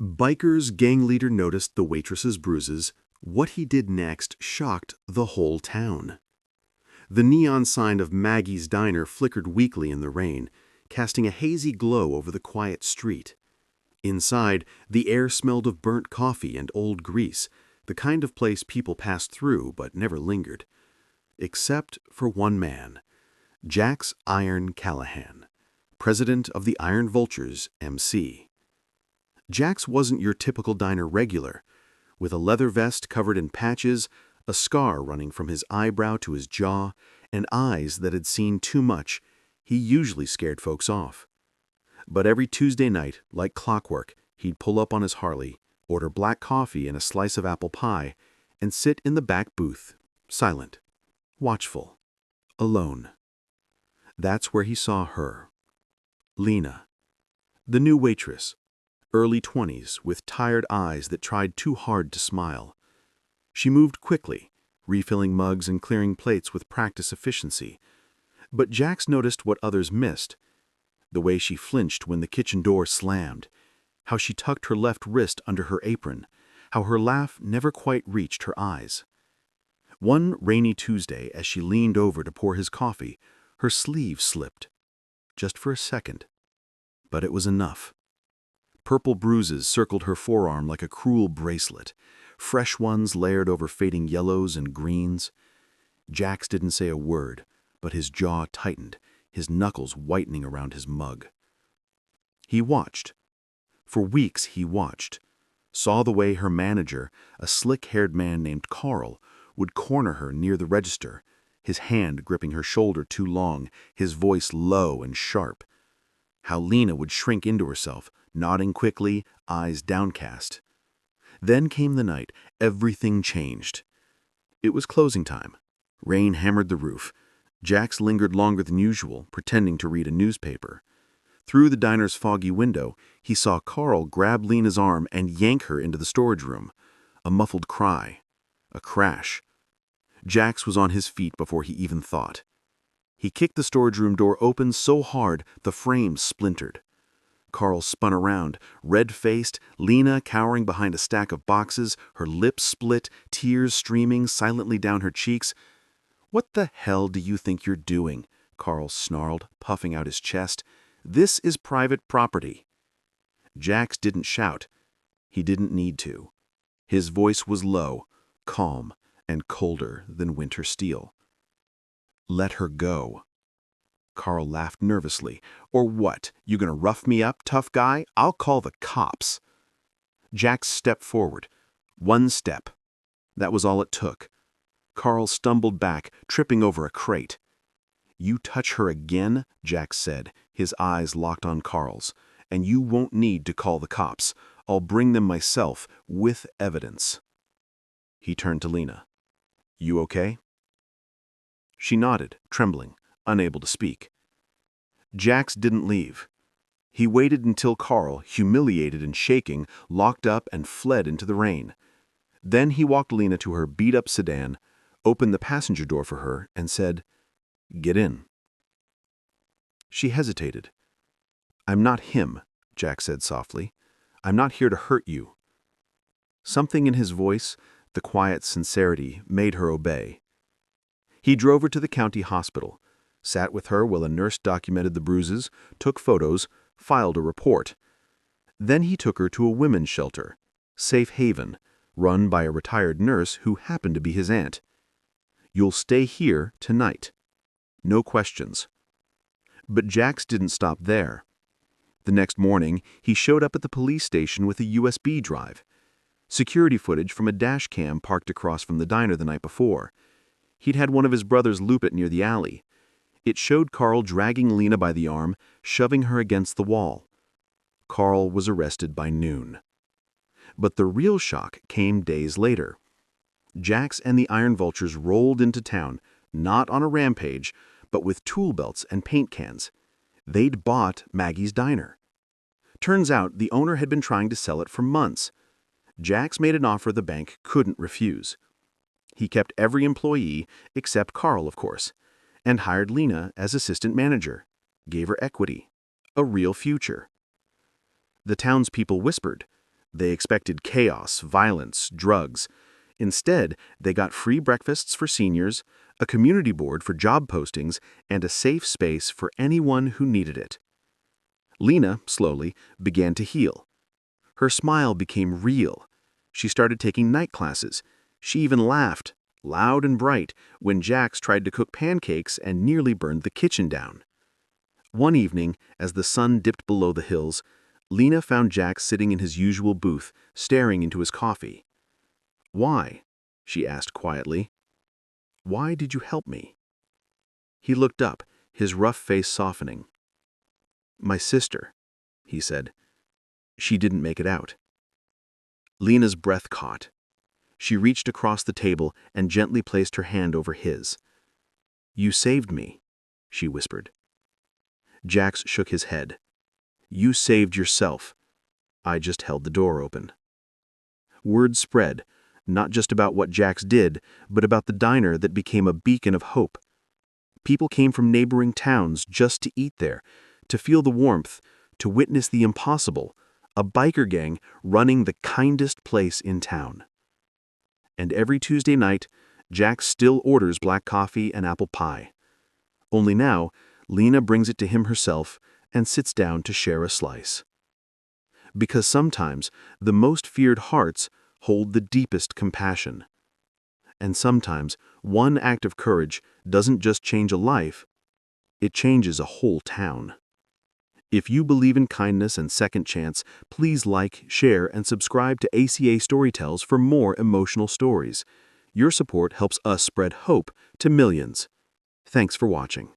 Biker's gang leader noticed the waitress's bruises. What he did next shocked the whole town. The neon sign of Maggie's Diner flickered weakly in the rain, casting a hazy glow over the quiet street. Inside, the air smelled of burnt coffee and old grease, the kind of place people passed through but never lingered. Except for one man, Jax Iron Callahan, president of the Iron Vultures, MC. Jax wasn't your typical diner regular. With a leather vest covered in patches, a scar running from his eyebrow to his jaw, and eyes that had seen too much, he usually scared folks off. But every Tuesday night, like clockwork, he'd pull up on his Harley, order black coffee and a slice of apple pie, and sit in the back booth, silent, watchful, alone. That's where he saw her. Lena, the new waitress, early 20s, with tired eyes that tried too hard to smile. She moved quickly, refilling mugs and clearing plates with practiced efficiency. But Jax noticed what others missed: the way she flinched when the kitchen door slammed, how she tucked her left wrist under her apron, how her laugh never quite reached her eyes. One rainy Tuesday, as she leaned over to pour his coffee, her sleeve slipped. Just for a second. But it was enough. Purple bruises circled her forearm like a cruel bracelet, fresh ones layered over fading yellows and greens. Jax didn't say a word, but his jaw tightened, his knuckles whitening around his mug. He watched. For weeks he watched. Saw the way her manager, a slick-haired man named Carl, would corner her near the register, his hand gripping her shoulder too long, his voice low and sharp. How Lena would shrink into herself, nodding quickly, eyes downcast. Then came the night. Everything changed. It was closing time. Rain hammered the roof. Jax lingered longer than usual, pretending to read a newspaper. Through the diner's foggy window, he saw Carl grab Lena's arm and yank her into the storage room. A muffled cry. A crash. Jax was on his feet before he even thought. He kicked the storage room door open so hard the frame splintered. Carl spun around, red-faced, Lena cowering behind a stack of boxes, her lips split, tears streaming silently down her cheeks. "What the hell do you think you're doing?" Carl snarled, puffing out his chest. "This is private property." Jax didn't shout. He didn't need to. His voice was low, calm, and colder than winter steel. "Let her go." Carl laughed nervously. "Or what? You gonna rough me up, tough guy? I'll call the cops." Jax stepped forward. One step. That was all it took. Carl stumbled back, tripping over a crate. "You touch her again," Jax said, his eyes locked on Carl's, "and you won't need to call the cops. I'll bring them myself, with evidence." He turned to Lena. "You okay?" She nodded, trembling, unable to speak. Jax didn't leave. He waited until Carl, humiliated and shaking, locked up and fled into the rain. Then he walked Lena to her beat-up sedan, opened the passenger door for her, and said, "Get in." She hesitated. "I'm not him," Jax said softly. "I'm not here to hurt you." Something in his voice, the quiet sincerity, made her obey. He drove her to the county hospital, sat with her while a nurse documented the bruises, took photos, filed a report. Then he took her to a women's shelter, Safe Haven, run by a retired nurse who happened to be his aunt. "You'll stay here tonight. No questions." But Jax didn't stop there. The next morning, he showed up at the police station with a USB drive. Security footage from a dash cam parked across from the diner the night before. He'd had one of his brothers loop it near the alley. It showed Carl dragging Lena by the arm, shoving her against the wall. Carl was arrested by noon. But the real shock came days later. Jax and the Iron Vultures rolled into town, not on a rampage, but with tool belts and paint cans. They'd bought Maggie's Diner. Turns out the owner had been trying to sell it for months. Jax made an offer the bank couldn't refuse. He kept every employee, except Carl, of course, and hired Lena as assistant manager, gave her equity, a real future. The townspeople whispered, They expected chaos, violence, drugs. Instead, they got free breakfasts for seniors, a community board for job postings, and a safe space for anyone who needed it. Lena, slowly, began to heal. Her smile became real. She started taking night classes. She even laughed, loud and bright, when Jax tried to cook pancakes and nearly burned the kitchen down. One evening, as the sun dipped below the hills, Lena found Jax sitting in his usual booth, staring into his coffee. "Why?" she asked quietly. "Why did you help me?" He looked up, his rough face softening. "My sister," he said. "She didn't make it out." Lena's breath caught. She reached across the table and gently placed her hand over his. "You saved me," she whispered. Jax shook his head. "You saved yourself. I just held the door open." Word spread, not just about what Jax did, but about the diner that became a beacon of hope. People came from neighboring towns just to eat there, to feel the warmth, to witness the impossible, a biker gang running the kindest place in town. And every Tuesday night, Jax still orders black coffee and apple pie. Only now, Lena brings it to him herself and sits down to share a slice. Because sometimes the most feared hearts hold the deepest compassion. And sometimes one act of courage doesn't just change a life, it changes a whole town. If you believe in kindness and second chance, please like, share, and subscribe to ACA Storytells for more emotional stories. Your support helps us spread hope to millions. Thanks for watching.